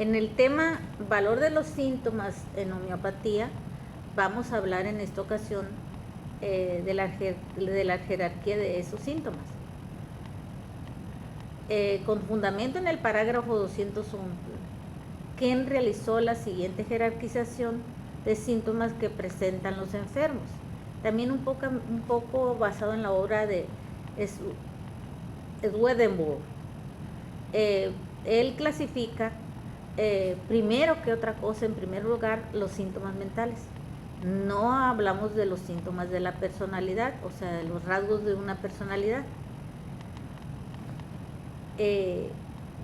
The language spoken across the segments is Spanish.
En el tema valor de los síntomas en homeopatía, vamos a hablar en esta ocasión de la jerarquía de esos síntomas. Con fundamento en el parágrafo 211, Ken realizó la siguiente jerarquización de síntomas que presentan los enfermos, también un poco basado en la obra de Swedenborg. Él clasifica primero que otra cosa, en primer lugar, los síntomas mentales. No hablamos de los síntomas de la personalidad, o sea, de los rasgos de una personalidad.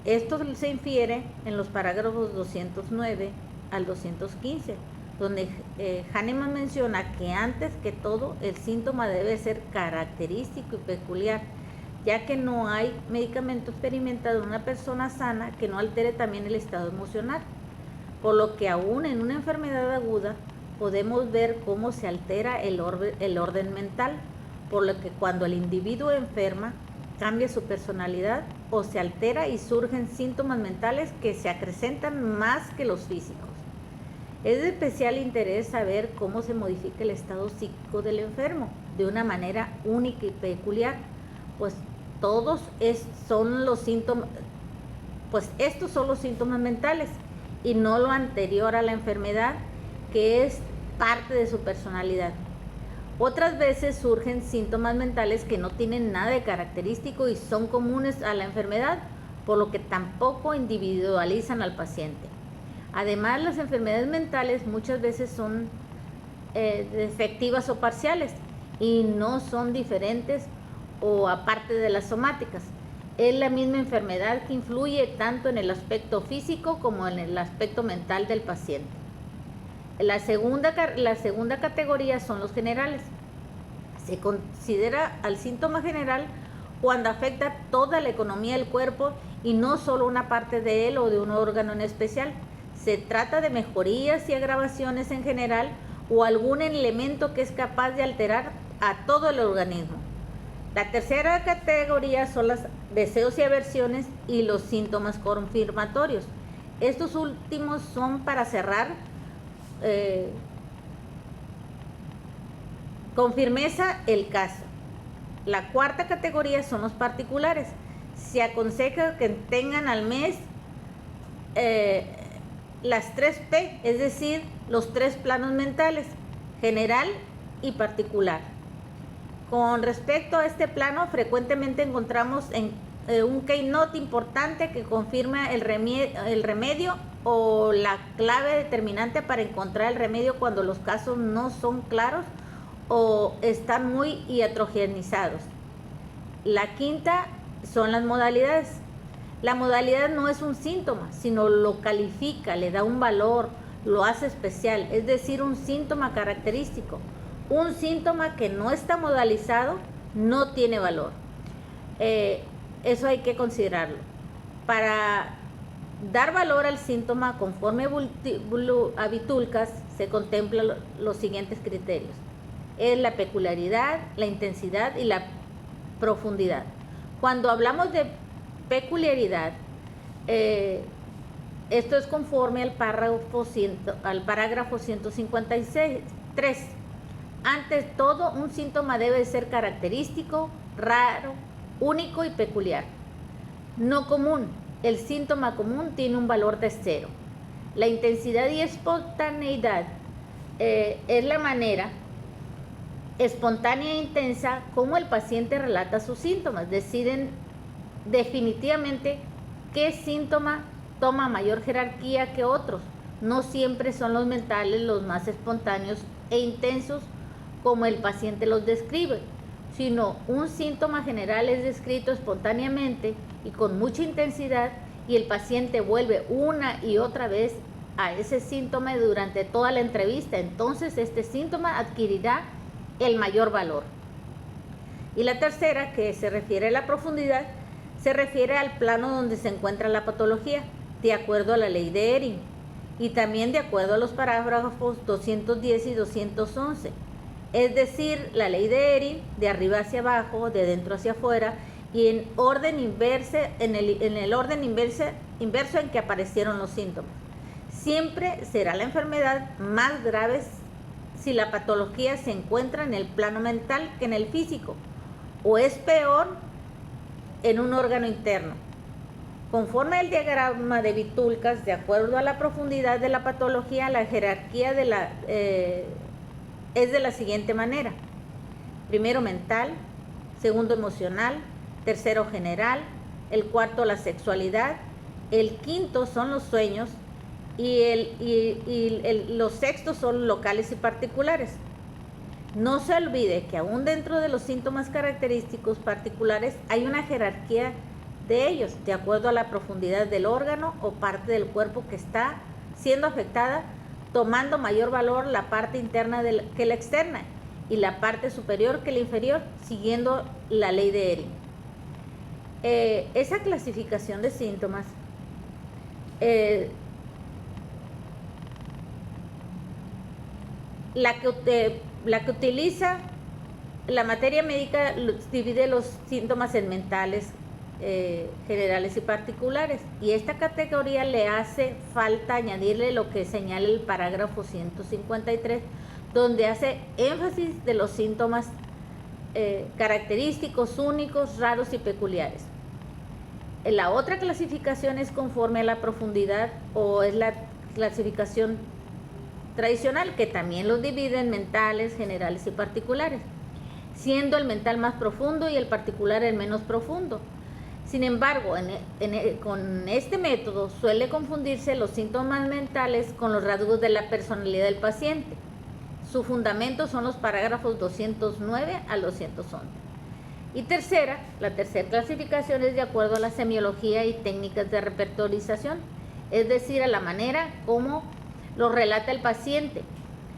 Esto se infiere en los parágrafos 209 al 215, donde Hahnemann menciona que antes que todo el síntoma debe ser característico y peculiar, ya que no hay medicamento experimentado en una persona sana que no altere también el estado emocional, por lo que aún en una enfermedad aguda podemos ver cómo se altera el orden mental, por lo que cuando el individuo enferma, cambia su personalidad o se altera y surgen síntomas mentales que se acrecentan más que los físicos. Es de especial interés saber cómo se modifica el estado psíquico del enfermo de una manera única y peculiar, pues estos son los síntomas mentales y no lo anterior a la enfermedad, que es parte de su personalidad. Otras veces surgen síntomas mentales que no tienen nada de característico y son comunes a la enfermedad, por lo que tampoco individualizan al paciente. Además, las enfermedades mentales muchas veces son defectivas o parciales y no son diferentes o aparte de las somáticas. Es la misma enfermedad que influye tanto en el aspecto físico como en el aspecto mental del paciente. La segunda categoría son los generales. Se considera al síntoma general cuando afecta toda la economía del cuerpo y no solo una parte de él o de un órgano en especial. Se trata de mejorías y agravaciones en general o algún elemento que es capaz de alterar a todo el organismo. La tercera categoría son los deseos y aversiones y los síntomas confirmatorios. Estos últimos son para cerrar con firmeza el caso. La cuarta categoría son los particulares. Se aconseja que tengan al mes las 3P, es decir, los 3 planos mentales, general y particular. Con respecto a este plano, frecuentemente encontramos un keynote importante que confirma el remedio o la clave determinante para encontrar el remedio cuando los casos no son claros o están muy heterogenizados. La quinta son las modalidades. La modalidad no es un síntoma, sino lo califica, le da un valor, lo hace especial, es decir, un síntoma característico. Un síntoma que no está modalizado no tiene valor. Eso hay que considerarlo. Para dar valor al síntoma, conforme a Vitulcas, se contemplan los siguientes criterios. Es la peculiaridad, la intensidad y la profundidad. Cuando hablamos de peculiaridad, esto es conforme al parágrafo 153. Ante todo, un síntoma debe ser característico, raro, único y peculiar. No común. El síntoma común tiene un valor de 0. La intensidad y espontaneidad es la manera espontánea e intensa como el paciente relata sus síntomas. Deciden definitivamente qué síntoma toma mayor jerarquía que otros. No siempre son los mentales los más espontáneos e intensos como el paciente los describe, sino un síntoma general es descrito espontáneamente y con mucha intensidad y el paciente vuelve una y otra vez a ese síntoma durante toda la entrevista. Entonces este síntoma adquirirá el mayor valor. Y la tercera, que se refiere a la profundidad, se refiere al plano donde se encuentra la patología, de acuerdo a la ley de Ehring, y también de acuerdo a los parágrafos 210 y 211. Es decir, la ley de Ehring, de arriba hacia abajo, de dentro hacia afuera, y en orden inverso inverso en que aparecieron los síntomas. Siempre será la enfermedad más grave si la patología se encuentra en el plano mental que en el físico, o es peor en un órgano interno. Conforme el diagrama de Vitulcas, de acuerdo a la profundidad de la patología, la jerarquía es de la siguiente manera: primero mental, segundo emocional, tercero general, el cuarto la sexualidad, el quinto son los sueños y los sextos son locales y particulares. No se olvide que aún dentro de los síntomas característicos particulares hay una jerarquía de ellos, de acuerdo a la profundidad del órgano o parte del cuerpo que está siendo afectada, tomando mayor valor la parte interna que la externa y la parte superior que la inferior, siguiendo la ley de Ehring. Esa clasificación de síntomas la que utiliza la materia médica divide los síntomas en mentales, generales y particulares, y esta categoría le hace falta añadirle lo que señala el parágrafo 153, donde hace énfasis de los síntomas característicos, únicos, raros y peculiares. La otra clasificación es conforme a la profundidad, o es la clasificación tradicional, que también los divide en mentales, generales y particulares, siendo el mental más profundo y el particular el menos profundo. Sin embargo, con este método suele confundirse los síntomas mentales con los rasgos de la personalidad del paciente. Su fundamento son los parágrafos 209 al 211. Y la tercera clasificación es de acuerdo a la semiología y técnicas de repertorización, es decir, a la manera como lo relata el paciente.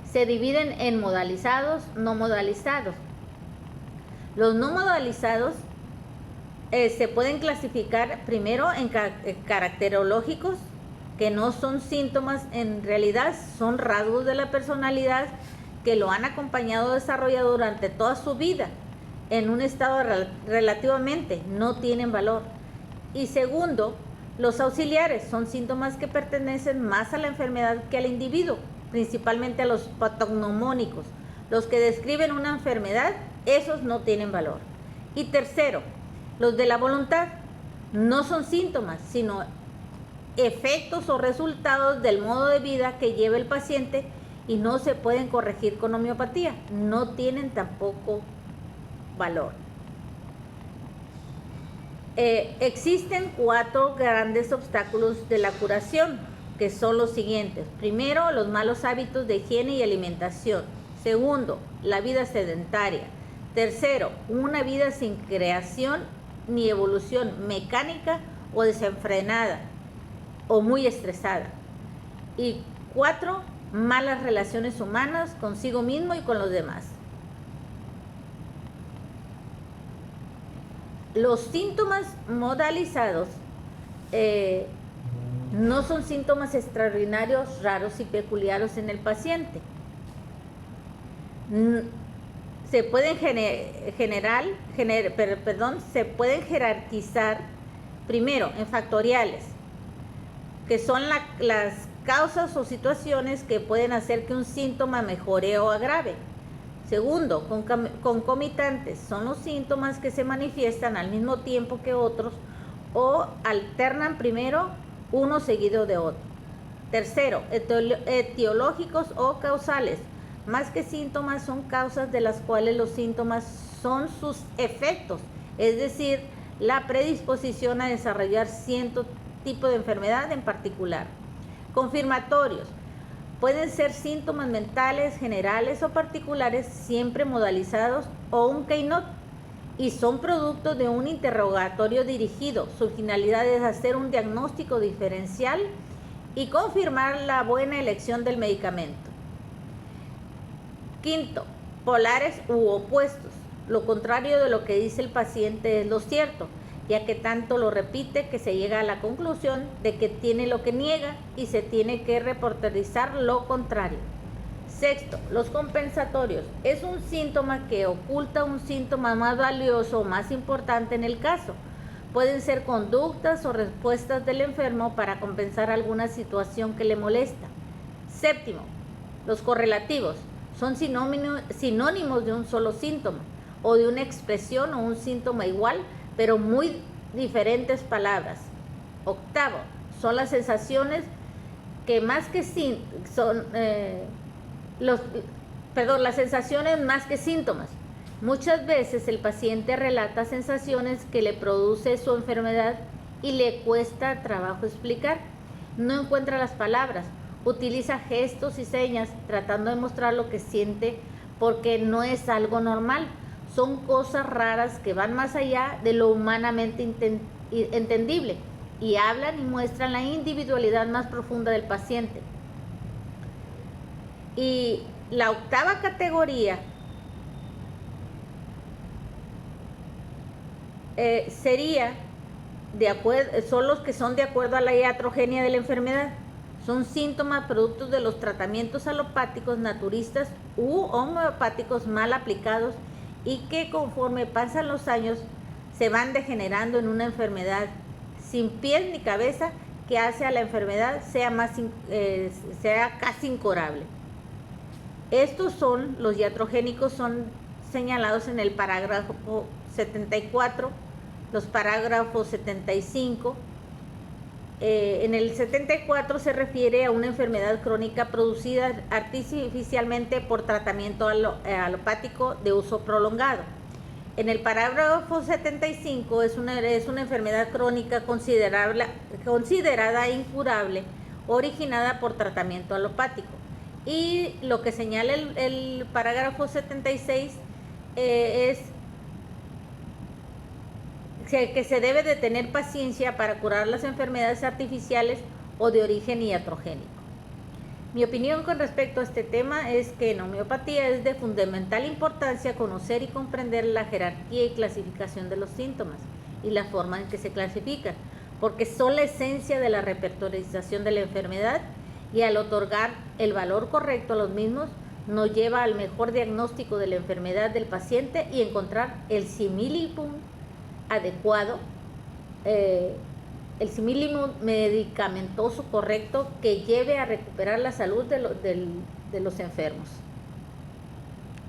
Se dividen en modalizados, no modalizados. Los no modalizados se pueden clasificar primero en caracterológicos, que no son síntomas, en realidad son rasgos de la personalidad que lo han acompañado desarrollado durante toda su vida en un estado relativamente, no tienen valor. Y segundo, los auxiliares son síntomas que pertenecen más a la enfermedad que al individuo, principalmente a los patognomónicos. Los que describen una enfermedad, esos no tienen valor. Y tercero, los de la voluntad no son síntomas, sino efectos o resultados del modo de vida que lleva el paciente y no se pueden corregir con homeopatía, no tienen tampoco valor. Existen 4 grandes obstáculos de la curación, que son los siguientes. Primero, los malos hábitos de higiene y alimentación. Segundo, la vida sedentaria. Tercero, una vida sin creación ni evolución mecánica o desenfrenada o muy estresada. Y 4, malas relaciones humanas consigo mismo y con los demás. Los síntomas modalizados no son síntomas extraordinarios, raros y peculiares en el paciente. Se pueden se pueden jerarquizar primero en factoriales, que son las causas o situaciones que pueden hacer que un síntoma mejore o agrave. Segundo, concomitantes, son los síntomas que se manifiestan al mismo tiempo que otros o alternan primero uno seguido de otro. Tercero, etiológicos o causales, más que síntomas son causas de las cuales los síntomas son sus efectos, es decir, la predisposición a desarrollar cierto tipo de enfermedad en particular. Confirmatorios, pueden ser síntomas mentales, generales o particulares, siempre modalizados o un Keynote, y son producto de un interrogatorio dirigido. Su finalidad es hacer un diagnóstico diferencial y confirmar la buena elección del medicamento. Quinto, polares u opuestos. Lo contrario de lo que dice el paciente es lo cierto, ya que tanto lo repite que se llega a la conclusión de que tiene lo que niega y se tiene que reporterizar lo contrario. Sexto, los compensatorios. Es un síntoma que oculta un síntoma más valioso o más importante en el caso. Pueden ser conductas o respuestas del enfermo para compensar alguna situación que le molesta. Séptimo, los correlativos son sinónimos de un solo síntoma o de una expresión o un síntoma igual, pero muy diferentes palabras. Octavo, son las sensaciones que más que las sensaciones más que síntomas. Muchas veces el paciente relata sensaciones que le produce su enfermedad y le cuesta trabajo explicar. No encuentra las palabras, utiliza gestos y señas tratando de mostrar lo que siente porque no es algo normal. Son cosas raras que van más allá de lo humanamente entendible y hablan y muestran la individualidad más profunda del paciente. Y la octava categoría son los que son de acuerdo a la iatrogenia de la enfermedad. Son síntomas productos de los tratamientos alopáticos, naturistas u homeopáticos mal aplicados y que conforme pasan los años se van degenerando en una enfermedad sin pies ni cabeza que hace a la enfermedad sea casi incurable. Estos son, los iatrogénicos son señalados en el parágrafo 74, los parágrafos 75. En el 74 se refiere a una enfermedad crónica producida artificialmente por tratamiento alopático de uso prolongado. En el parágrafo 75 es una enfermedad crónica considerada incurable, originada por tratamiento alopático. Y lo que señala el parágrafo 76 es que se debe de tener paciencia para curar las enfermedades artificiales o de origen iatrogénico. Mi opinión con respecto a este tema es que en homeopatía es de fundamental importancia conocer y comprender la jerarquía y clasificación de los síntomas y la forma en que se clasifican, porque son la esencia de la repertorización de la enfermedad y al otorgar el valor correcto a los mismos nos lleva al mejor diagnóstico de la enfermedad del paciente y encontrar el similibum adecuado, el similibum medicamentoso correcto que lleve a recuperar la salud de los enfermos.